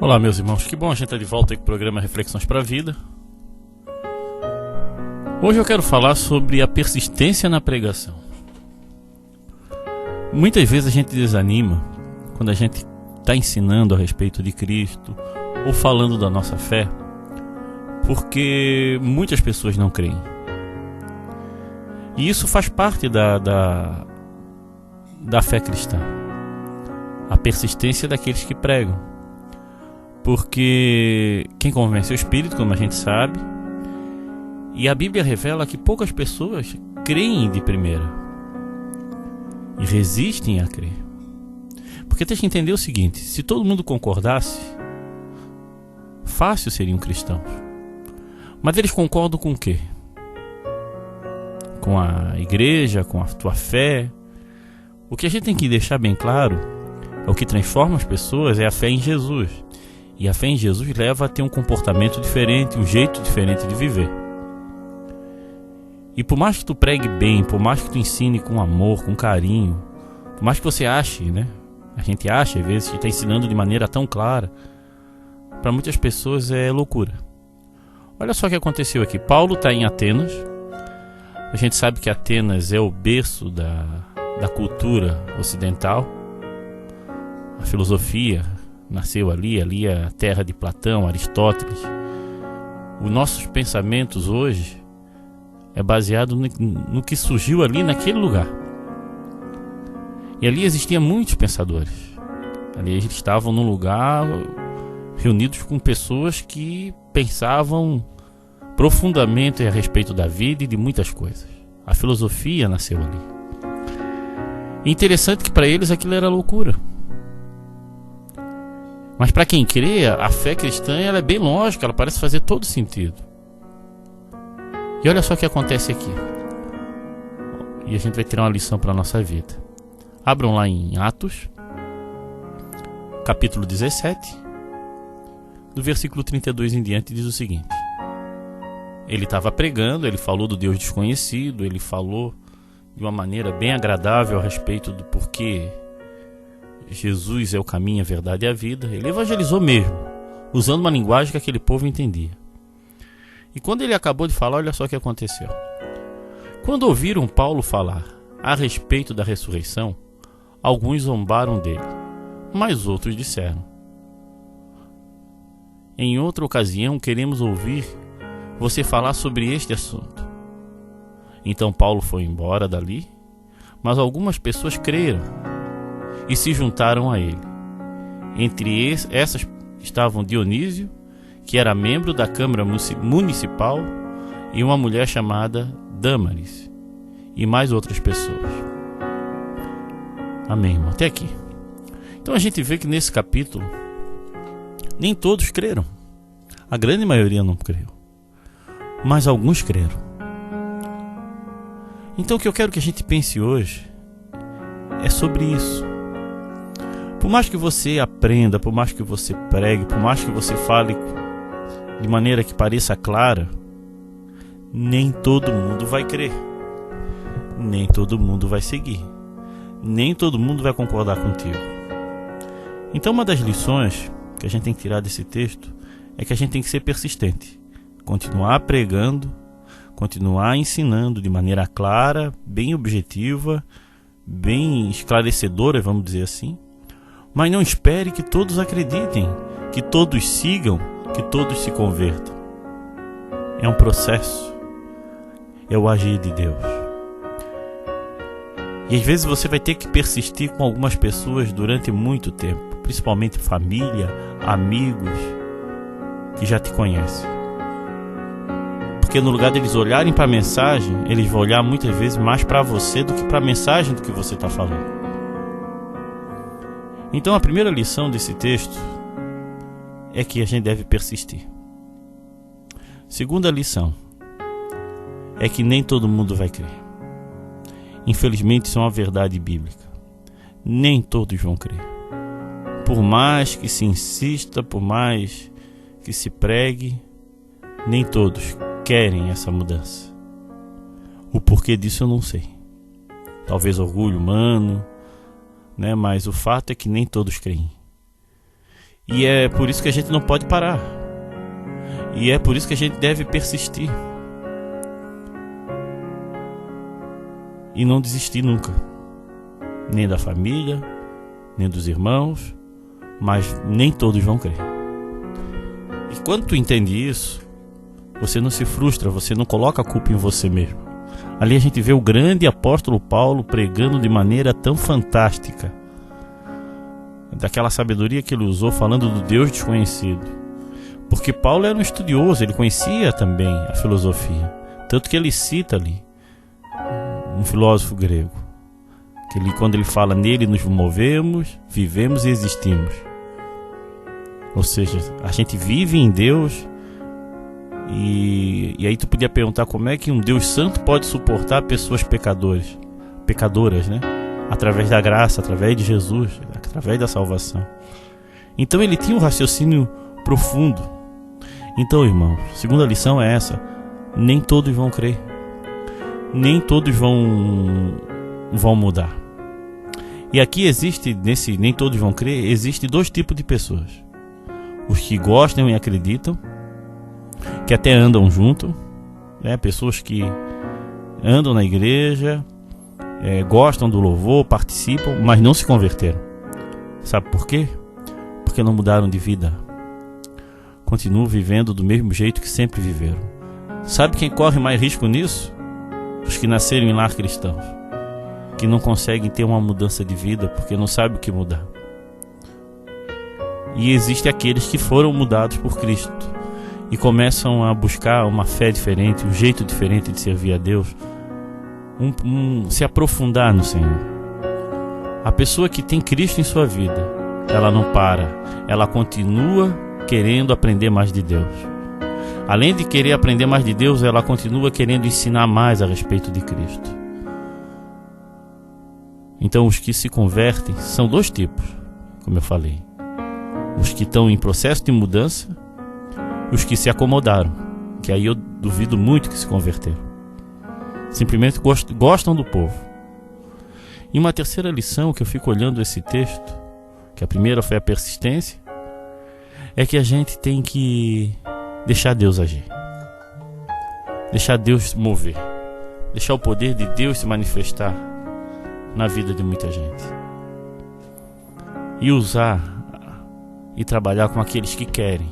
Olá, meus irmãos, que bom a gente estar de volta aí com o programa Reflexões para a Vida. Hoje eu quero falar sobre a persistência na pregação. Muitas vezes a gente desanima quando a gente está ensinando a respeito de Cristo ou falando da nossa fé, porque muitas pessoas não creem. E isso faz parte da fé cristã, a persistência daqueles que pregam. Porque quem convence é o Espírito, como a gente sabe, e a Bíblia revela que poucas pessoas creem de primeira e resistem a crer. Porque tem que entender o seguinte: se todo mundo concordasse, fácil seriam cristãos. Mas eles concordam com o quê? Com a igreja, com a tua fé. O que a gente tem que deixar bem claro é o que transforma as pessoas é a fé em Jesus. E a fé em Jesus leva a ter um comportamento diferente, um jeito diferente de viver. E por mais que tu pregue bem, por mais que tu ensine com amor, com carinho, por mais que você ache, né? A gente acha às vezes que está ensinando de maneira tão clara, para muitas pessoas é loucura. Olha só o que aconteceu aqui. Paulo está em Atenas. A gente sabe que Atenas é o berço da cultura ocidental. A filosofia nasceu ali é a terra de Platão, Aristóteles. Os nossos pensamentos hoje é baseado no que surgiu ali naquele lugar. E ali existiam muitos pensadores. Ali eles estavam num lugar reunidos com pessoas que pensavam profundamente a respeito da vida e de muitas coisas. A filosofia nasceu ali. E interessante que para eles aquilo era loucura. Mas para quem crê, a fé cristã ela é bem lógica, ela parece fazer todo sentido. E olha só o que acontece aqui. E a gente vai tirar uma lição para a nossa vida. Abram lá em Atos, capítulo 17, do versículo 32 em diante, diz o seguinte. Ele estava pregando, ele falou do Deus desconhecido, ele falou de uma maneira bem agradável a respeito do porquê Jesus é o caminho, a verdade e a vida. Ele evangelizou mesmo, usando uma linguagem que aquele povo entendia. E quando ele acabou de falar, olha só o que aconteceu. Quando ouviram Paulo falar a respeito da ressurreição, alguns zombaram dele, mas outros disseram: em outra ocasião queremos ouvir você falar sobre este assunto. Então Paulo foi embora dali, mas algumas pessoas creram e se juntaram a ele. Entre essas estavam Dionísio, que era membro da Câmara Municipal, e uma mulher chamada Dâmaris, e mais outras pessoas. Amém, irmão? Até aqui. Então a gente vê que nesse capítulo nem todos creram. A grande maioria não creu, mas alguns creram. Então o que eu quero que a gente pense hoje é sobre isso. Por mais que você aprenda, por mais que você pregue, por mais que você fale de maneira que pareça clara, nem todo mundo vai crer, nem todo mundo vai seguir, nem todo mundo vai concordar contigo. Então uma das lições que a gente tem que tirar desse texto é que a gente tem que ser persistente, continuar pregando, continuar ensinando de maneira clara, bem objetiva, bem esclarecedora, vamos dizer assim. Mas não espere que todos acreditem, que todos sigam, que todos se convertam. É um processo, é o agir de Deus. E às vezes você vai ter que persistir com algumas pessoas durante muito tempo, principalmente família, amigos que já te conhecem. Porque no lugar deles olharem para a mensagem, eles vão olhar muitas vezes mais para você do que para a mensagem do que você está falando. Então a primeira lição desse texto é que a gente deve persistir. Segunda lição é que nem todo mundo vai crer. Infelizmente isso é uma verdade bíblica. Nem todos vão crer. Por mais que se insista, por mais que se pregue, nem todos querem essa mudança. O porquê disso eu não sei. Talvez orgulho humano, né? Mas o fato é que nem todos creem. E é por isso que a gente não pode parar. E é por isso que a gente deve persistir. E não desistir nunca. Nem da família, nem dos irmãos, mas nem todos vão crer. E quando tu entende isso, você não se frustra, você não coloca a culpa em você mesmo. Ali a gente vê o grande apóstolo Paulo pregando de maneira tão fantástica, daquela sabedoria que ele usou falando do Deus desconhecido. Porque Paulo era um estudioso, ele conhecia também a filosofia. Tanto que ele cita ali um filósofo grego, que ele, quando ele fala nele nos movemos, vivemos e existimos. Ou seja, a gente vive em Deus. E aí tu podia perguntar como é que um Deus santo pode suportar pessoas pecadoras, né? Através da graça, através de Jesus, através da salvação. Então ele tinha um raciocínio profundo. Então, irmão, a segunda lição é essa: nem todos vão crer, nem todos vão mudar. E aqui existe, nesse nem todos vão crer, existe dois tipos de pessoas: os que gostam e acreditam, que até andam junto, né? Pessoas que andam na igreja, gostam do louvor, participam, mas não se converteram. Sabe por quê? Porque não mudaram de vida. Continuam vivendo do mesmo jeito que sempre viveram. Sabe quem corre mais risco nisso? Os que nasceram em lar cristãos, que não conseguem ter uma mudança de vida porque não sabem o que mudar. E existem aqueles que foram mudados por Cristo e começam a buscar uma fé diferente, um jeito diferente de servir a Deus, se aprofundar no Senhor. A pessoa que tem Cristo em sua vida, ela não para, ela continua querendo aprender mais de Deus. Além de querer aprender mais de Deus, ela continua querendo ensinar mais a respeito de Cristo. Então os que se convertem são dois tipos, como eu falei: os que estão em processo de mudança, os que se acomodaram, que aí eu duvido muito que se converteram. Simplesmente gostam do povo. E uma terceira lição que eu fico olhando esse texto, que a primeira foi a persistência, é que a gente tem que deixar Deus agir, deixar Deus mover, deixar o poder de Deus se manifestar na vida de muita gente, e usar e trabalhar com aqueles que querem.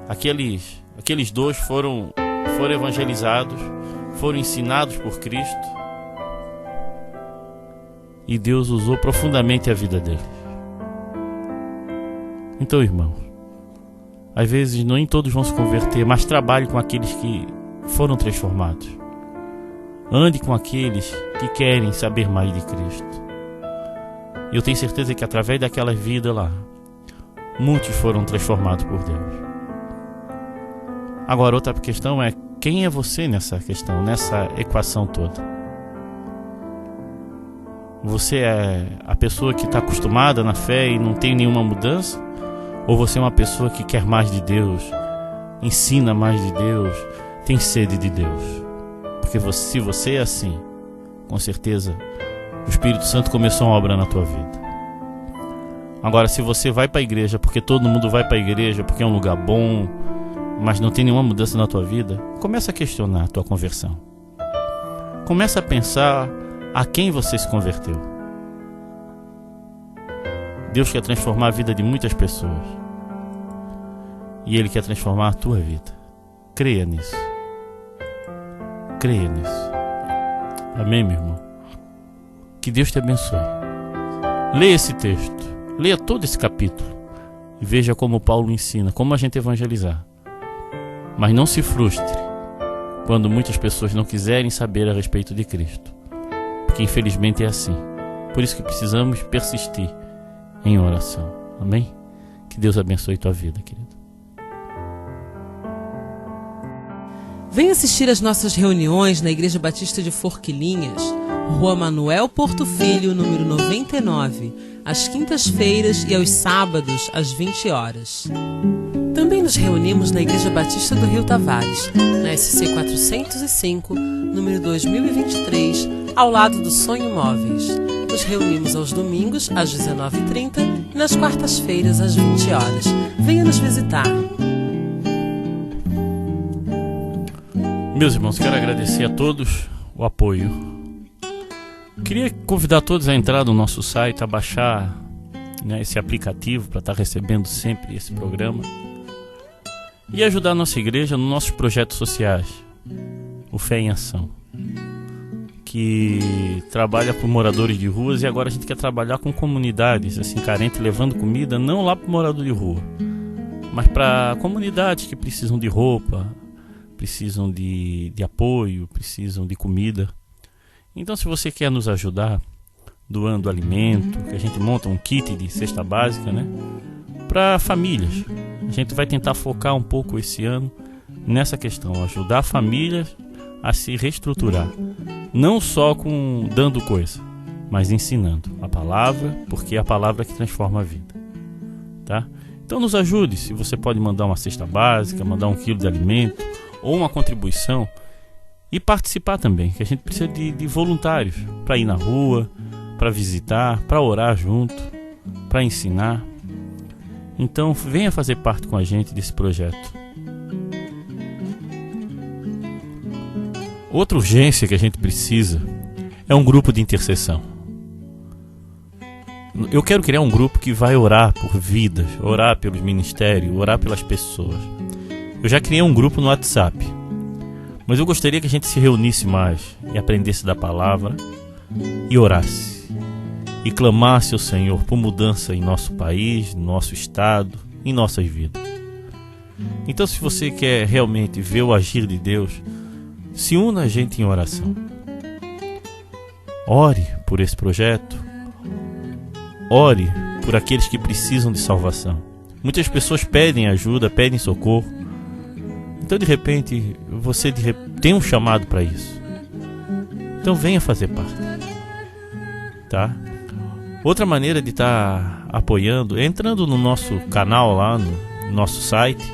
Aqueles dois foram evangelizados, foram ensinados por Cristo, e Deus usou profundamente a vida deles. Então, irmãos, às vezes nem todos vão se converter, mas trabalhe com aqueles que foram transformados. Ande com aqueles que querem saber mais de Cristo. E eu tenho certeza que através daquela vida lá, muitos foram transformados por Deus. Agora, outra questão é: quem é você nessa questão, nessa equação toda? Você é a pessoa que está acostumada na fé e não tem nenhuma mudança? Ou você é uma pessoa que quer mais de Deus, ensina mais de Deus, tem sede de Deus? Porque se você é assim, com certeza o Espírito Santo começou uma obra na tua vida. Agora, se você vai para a igreja porque todo mundo vai para a igreja, porque é um lugar bom, mas não tem nenhuma mudança na tua vida, começa a questionar a tua conversão. Começa a pensar a quem você se converteu. Deus quer transformar a vida de muitas pessoas, e Ele quer transformar a tua vida. Creia nisso. Creia nisso. Amém, meu irmão? Que Deus te abençoe. Leia esse texto, leia todo esse capítulo e veja como Paulo ensina, como a gente evangelizar. Mas não se frustre quando muitas pessoas não quiserem saber a respeito de Cristo, porque infelizmente é assim. Por isso que precisamos persistir em oração. Amém? Que Deus abençoe tua vida, querido. Venha assistir às nossas reuniões na Igreja Batista de Forquilinhas, Rua Manuel Porto Filho, número 99, às quintas-feiras e aos sábados, às 20 horas. Também nos reunimos na Igreja Batista do Rio Tavares, na SC 405, número 2023, ao lado do Sonho Móveis. Nos reunimos aos domingos, às 19h30 e nas quartas-feiras, às 20 horas. Venha nos visitar. Meus irmãos, quero agradecer a todos o apoio. Queria convidar todos a entrar no nosso site, a baixar, esse aplicativo para estar recebendo sempre esse programa e ajudar a nossa igreja nos nossos projetos sociais, o Fé em Ação, que trabalha com moradores de ruas, e agora a gente quer trabalhar com comunidades assim carentes, levando comida não lá para o morador de rua, mas para comunidades que precisam de roupa, precisam de apoio, precisam de comida. Então, se você quer nos ajudar doando alimento, que a gente monta um kit de cesta básica, para famílias. A gente vai tentar focar um pouco esse ano nessa questão, ajudar famílias a se reestruturar, não só com dando coisa, mas ensinando a palavra, porque é a palavra que transforma a vida, tá? Então nos ajude. Se você pode mandar uma cesta básica, mandar 1 quilo de alimento ou uma contribuição, e participar também, que a gente precisa de voluntários para ir na rua, para visitar, para orar junto, para ensinar. Então venha fazer parte com a gente desse projeto. Outra urgência que a gente precisa é um grupo de intercessão. Eu quero criar um grupo que vai orar por vidas, orar pelos ministérios, orar pelas pessoas. Eu já criei um grupo no WhatsApp, mas eu gostaria que a gente se reunisse mais e aprendesse da palavra e orasse e clamasse ao Senhor por mudança em nosso país, no nosso estado, em nossas vidas. Então, se você quer realmente ver o agir de Deus, se una a gente em oração. Ore por esse projeto. Ore por aqueles que precisam de salvação. Muitas pessoas pedem ajuda, pedem socorro. Então, de repente, você tem um chamado para isso. Então, venha fazer parte, tá? Outra maneira de estar apoiando é entrando no nosso canal lá, no nosso site,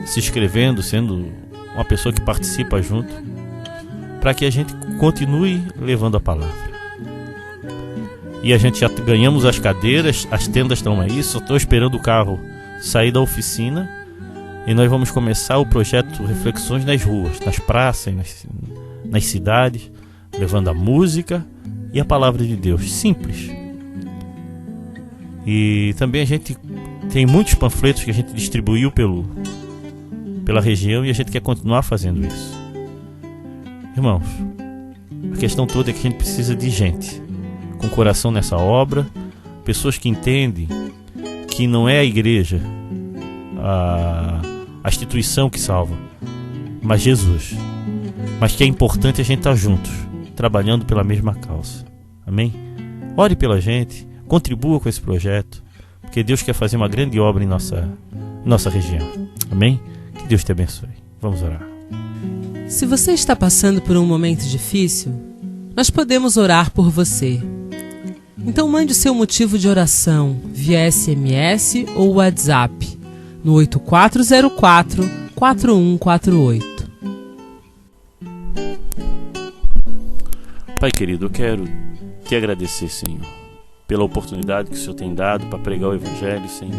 se inscrevendo, sendo uma pessoa que participa junto, para que a gente continue levando a palavra. E a gente já ganhamos as cadeiras, as tendas estão aí, só estou esperando o carro sair da oficina. E nós vamos começar o projeto Reflexões nas ruas, nas praças, nas cidades, levando a música e a palavra de Deus, simples. E também a gente tem muitos panfletos que a gente distribuiu pela região e a gente quer continuar fazendo isso. Irmãos, a questão toda é que a gente precisa de gente com coração nessa obra, pessoas que entendem que não é a igreja a instituição que salva, mas Jesus. Mas que é importante a gente estar juntos, trabalhando pela mesma causa. Amém? Ore pela gente, contribua com esse projeto, porque Deus quer fazer uma grande obra em nossa região. Amém? Que Deus te abençoe. Vamos orar. Se você está passando por um momento difícil, nós podemos orar por você. Então mande o seu motivo de oração via SMS ou WhatsApp no 8404-4148. Pai querido, eu quero te agradecer, Senhor, pela oportunidade que o Senhor tem dado para pregar o Evangelho, Senhor.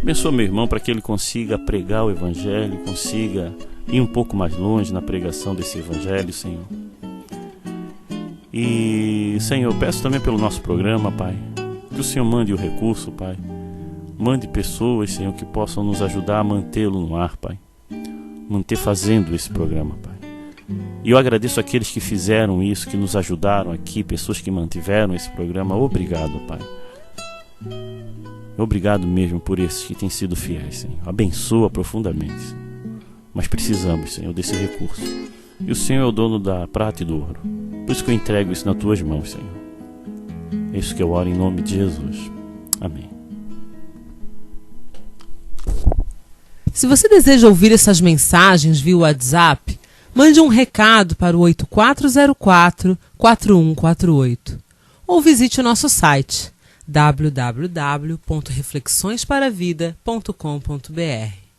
Abençoa meu irmão para que ele consiga pregar o Evangelho, consiga ir um pouco mais longe na pregação desse Evangelho, Senhor. E, Senhor, peço também pelo nosso programa, Pai, que o Senhor mande o recurso, Pai. Mande pessoas, Senhor, que possam nos ajudar a mantê-lo no ar, Pai. Manter fazendo esse programa, Pai. E eu agradeço aqueles que fizeram isso, que nos ajudaram aqui, pessoas que mantiveram esse programa. Obrigado, Pai. Obrigado mesmo por esses que têm sido fiéis, Senhor. Abençoa profundamente, Senhor. Mas precisamos, Senhor, desse recurso. E o Senhor é o dono da prata e do ouro. Por isso que eu entrego isso nas tuas mãos, Senhor. É isso que eu oro em nome de Jesus. Amém. Se você deseja ouvir essas mensagens via WhatsApp, mande um recado para o 8404-4148 ou visite o nosso site www.reflexõesparavida.com.br.